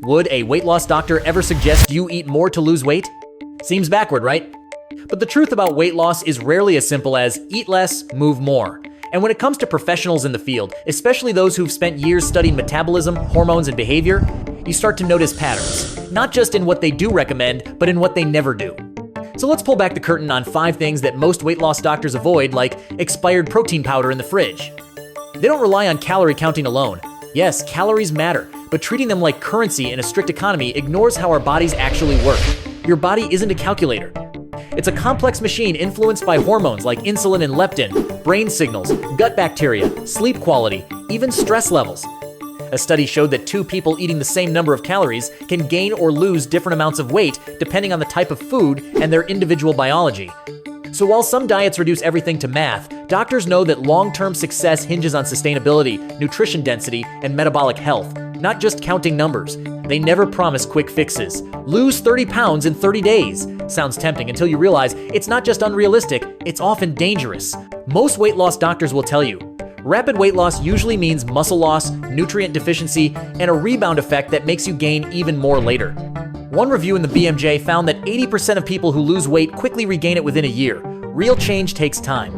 Would a weight loss doctor ever suggest you eat more to lose weight? Seems backward, right? But the truth about weight loss is rarely as simple as eat less, move more. And when it comes to professionals in the field, especially those who've spent years studying metabolism, hormones, and behavior, you start to notice patterns, not just in what they do recommend, but in what they never do. So let's pull back the curtain on 5 things that most weight loss doctors avoid, like expired protein powder in the fridge. They don't rely on calorie counting alone. Yes, calories matter, but treating them like currency in a strict economy ignores how our bodies actually work. Your body isn't a calculator. It's a complex machine influenced by hormones like insulin and leptin, brain signals, gut bacteria, sleep quality, even stress levels. A study showed that 2 people eating the same number of calories can gain or lose different amounts of weight depending on the type of food and their individual biology. So while some diets reduce everything to math, doctors know that long-term success hinges on sustainability, nutrition density, and metabolic health, not just counting numbers. They never promise quick fixes. Lose 30 pounds in 30 days. Sounds tempting until you realize it's not just unrealistic, it's often dangerous. Most weight loss doctors will tell you, rapid weight loss usually means muscle loss, nutrient deficiency, and a rebound effect that makes you gain even more later. One review in the BMJ found that 80% of people who lose weight quickly regain it within a year. Real change takes time.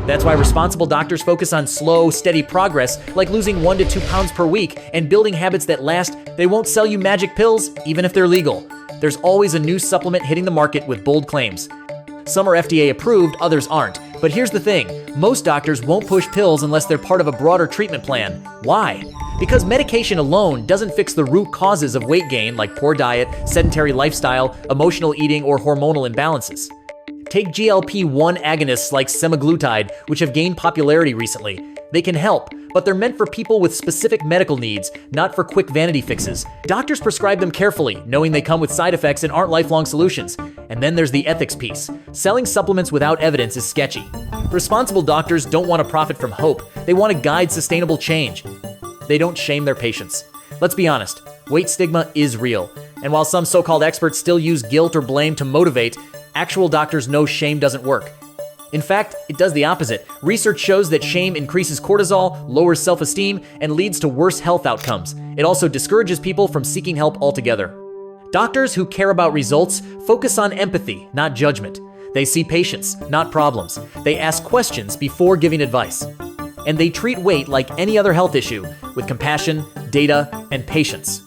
That's why responsible doctors focus on slow, steady progress, like losing 1 to 2 pounds per week and building habits that last. They won't sell you magic pills, even if they're legal. There's always a new supplement hitting the market with bold claims. Some are FDA approved, others aren't. But here's the thing, most doctors won't push pills unless they're part of a broader treatment plan. Why? Because medication alone doesn't fix the root causes of weight gain, like poor diet, sedentary lifestyle, emotional eating, or hormonal imbalances. Take GLP-1 agonists like semaglutide, which have gained popularity recently. They can help, but they're meant for people with specific medical needs, not for quick vanity fixes. Doctors prescribe them carefully, knowing they come with side effects and aren't lifelong solutions. And then there's the ethics piece. Selling supplements without evidence is sketchy. Responsible doctors don't want to profit from hope. They want to guide sustainable change. They don't shame their patients. Let's be honest, weight stigma is real. And while some so-called experts still use guilt or blame to motivate, actual doctors know shame doesn't work. In fact, it does the opposite. Research shows that shame increases cortisol, lowers self-esteem, and leads to worse health outcomes. It also discourages people from seeking help altogether. Doctors who care about results focus on empathy, not judgment. They see patients, not problems. They ask questions before giving advice. And they treat weight like any other health issue, with compassion, data, and patience.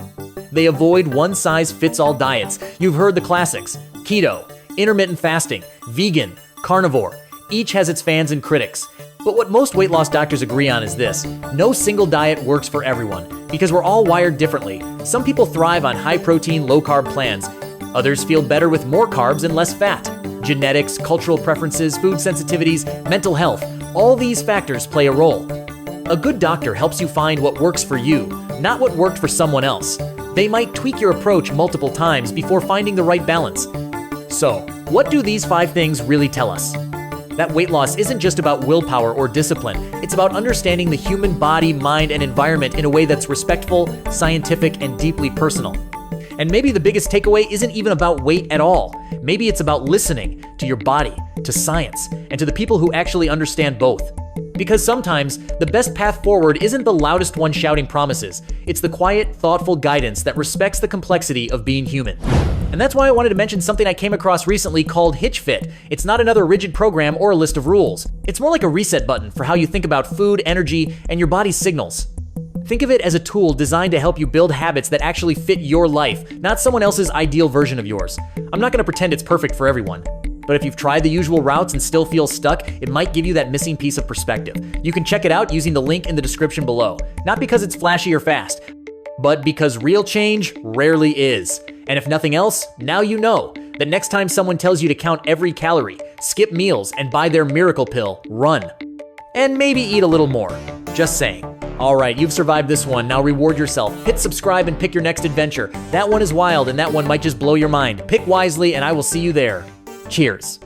They avoid one-size-fits-all diets. You've heard the classics: keto, intermittent fasting, vegan, carnivore. Each has its fans and critics. But what most weight loss doctors agree on is this: no single diet works for everyone, because we're all wired differently. Some people thrive on high-protein, low-carb plans. Others feel better with more carbs and less fat. Genetics, cultural preferences, food sensitivities, mental health, all these factors play a role. A good doctor helps you find what works for you, not what worked for someone else. They might tweak your approach multiple times before finding the right balance. So, what do these 5 things really tell us? That weight loss isn't just about willpower or discipline. It's about understanding the human body, mind, and environment in a way that's respectful, scientific, and deeply personal. And maybe the biggest takeaway isn't even about weight at all. Maybe it's about listening to your body, to science, and to the people who actually understand both. Because sometimes, the best path forward isn't the loudest one shouting promises. It's the quiet, thoughtful guidance that respects the complexity of being human. And that's why I wanted to mention something I came across recently called Hitch Fit. It's not another rigid program or a list of rules. It's more like a reset button for how you think about food, energy, and your body's signals. Think of it as a tool designed to help you build habits that actually fit your life, not someone else's ideal version of yours. I'm not going to pretend it's perfect for everyone. But if you've tried the usual routes and still feel stuck, it might give you that missing piece of perspective. You can check it out using the link in the description below. Not because it's flashy or fast, but because real change rarely is. And if nothing else, now you know that next time someone tells you to count every calorie, skip meals, and buy their miracle pill, run. And maybe eat a little more. Just saying. All right, you've survived this one. Now reward yourself. Hit subscribe and pick your next adventure. That one is wild and that one might just blow your mind. Pick wisely and I will see you there. Cheers.